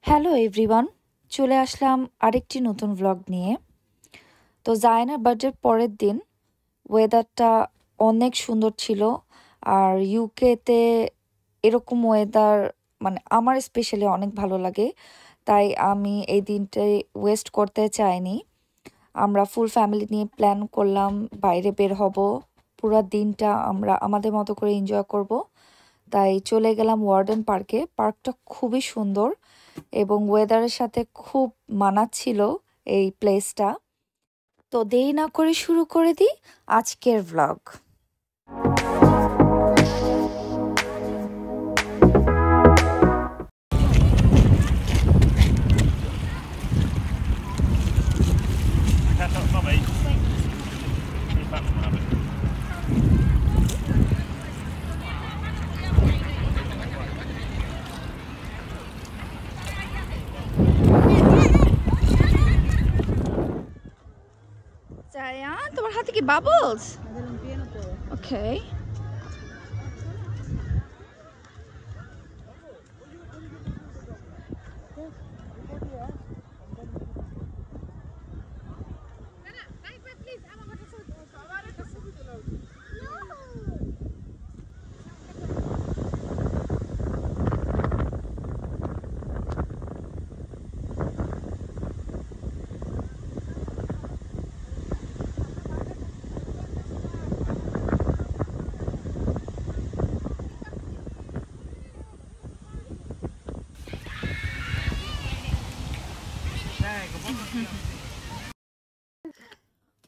Hello everyone, চলে আসলাম আরেকটি নতুন ভ্লগ নিয়ে। তো জায়নার বার্থডের পরের দিন ওয়েদারটা অনেক সুন্দর ছিল। আর ইউকেতে এরকম ওয়েদার মানে আমার স্পেশালি অনেক ভালো লাগে, তাই আমি এই দিনটাই ওয়েস্ট করতে চাইনি। আমরা ফুল ফ্যামিলি নিয়ে প্ল্যান করলাম বাইরে বের হব, পুরো দিনটা আমরা আমাদের মতো করে এনজয় করব। তাই চলে গেলাম ওয়ার্ডেন পার্কে। পার্কটা খুবই সুন্দর এবং ওয়েদারের সাথে খুব মানাচ্ছিল এই প্লেসটা। তো দেরি না করে শুরু করে দিই আজকের ভ্লগ। জায়ান, তোমার হাতে কি বাবলস? ওকে।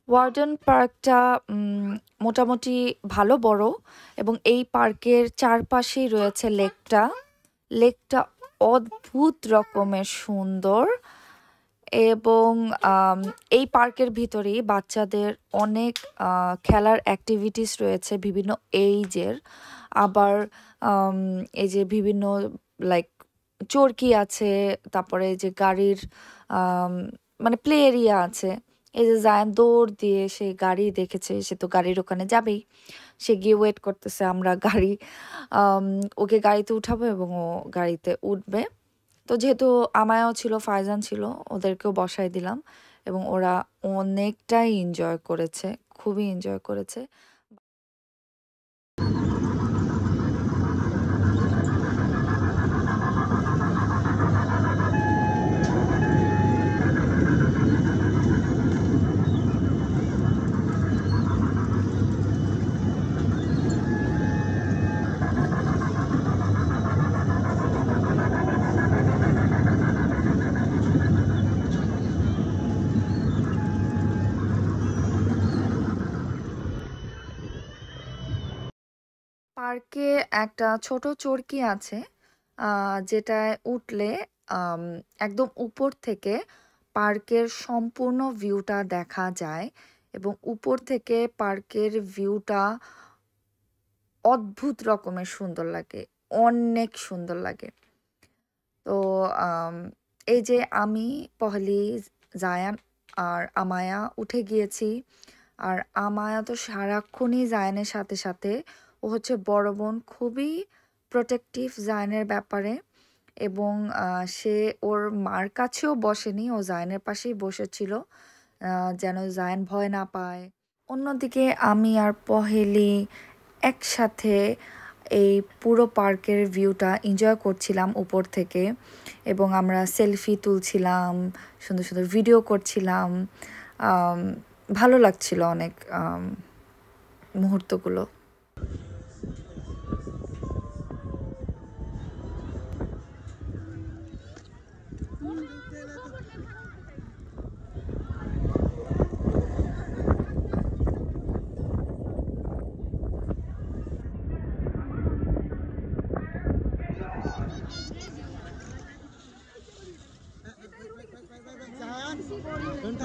ওয়ার্ডেন পার্কটা মোটামুটি ভালো বড়, এবং এই পার্কের চারপাশেই রয়েছে লেকটা। লেকটা অদ্ভুত রকমের সুন্দর, এবং এই পার্কের ভিতরেই বাচ্চাদের অনেক খেলার অ্যাক্টিভিটিস রয়েছে বিভিন্ন এইজের। আবার এই যে বিভিন্ন লাইক চরকি আছে, তারপরে এই যে গাড়ির আম, মানে প্লে এরিয়া আছে। এই যে জায়ান দৌড় দিয়ে সে গাড়ি দেখেছে, সে তো গাড়ির ওখানে যাবেই। সে গিয়ে ওয়েট করতেছে আমরা গাড়ি আম, ওকে গাড়িতে উঠাবো এবং ও গাড়িতে উঠবে। তো যেহেতু আমায়াও ছিল, ফায়জান ছিল, ওদেরকেও বসায় দিলাম এবং ওরা অনেকটাই এনজয় করেছে, খুবই এনজয় করেছে। পার্কে একটা ছোট চরকি আছে, যেটায় উঠলে আম, একদম উপর থেকে পার্কের সম্পূর্ণ ভিউটা দেখা যায়। এবং উপর থেকে পার্কের ভিউটা অদ্ভুত রকমের সুন্দর লাগে, অনেক সুন্দর লাগে। তো আম, এই যে আমি, পহলি, জায়ান আর আমায়া উঠে গিয়েছি। আর আমায়া তো সারাক্ষণই জায়ানের সাথে সাথে। ও হচ্ছে বড় বোন, খুবই প্রোটেক্টিভ জায়ানের ব্যাপারে। এবং সে ওর মার কাছেও বসেনি, ও জায়ানের পাশেই বসেছিল, যেন জায়ান ভয় না পায়। অন্যদিকে আমি আর পহেলি একসাথে এই পুরো পার্কের ভিউটা এনজয় করছিলাম উপর থেকে, এবং আমরা সেলফি তুলছিলাম, সুন্দর সুন্দর ভিডিও করছিলাম। আম, ভালো লাগছিল অনেক মুহূর্তগুলো।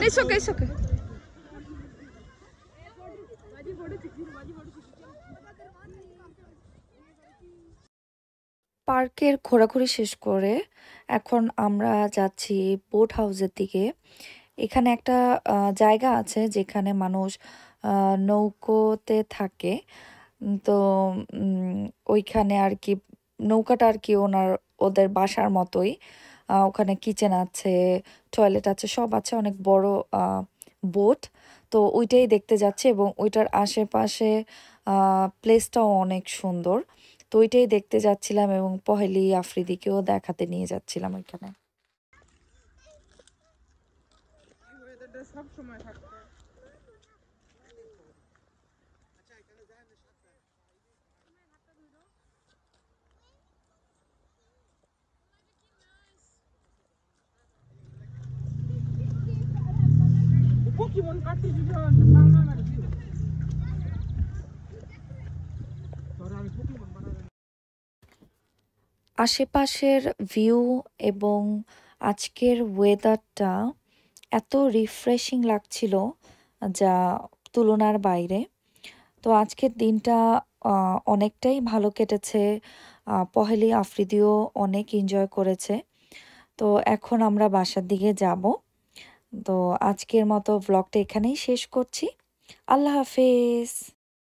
It's okay, it's okay. পার্কের ঘোরাঘুরি শেষ করে এখন আমরা যাচ্ছি বোট হাউসের দিকে। এখানে একটা জায়গা আছে যেখানে মানুষ নৌকোতে থাকে। তো ওইখানে আর কি নৌকাটা আর কি ওদের বাসার মতোই। ওখানে কিচেন আছে, টয়লেট আছে, সব আছে, অনেক বড় বোট। তো ওইটাই দেখতে যাচ্ছি এবং ওইটার আশেপাশে প্লেসটাও অনেক সুন্দর। তো ওইটাই দেখতে যাচ্ছিলাম এবং পহেলি আফ্রিদিকেও দেখাতে নিয়ে যাচ্ছিলাম ওইখানে। আশেপাশের ভিউ এবং আজকের ওয়েদারটা এত রিফ্রেশিং লাগছিল যা তুলনার বাইরে। তো আজকের দিনটা অনেকটাই ভালো কেটেছে। পহেলি আফ্রিদিও অনেক এনজয় করেছে। তো এখন আমরা বাসার দিকে যাব। তো আজকের মতো ব্লগটা এখানেই শেষ করছি। আল্লাহ হাফেজ।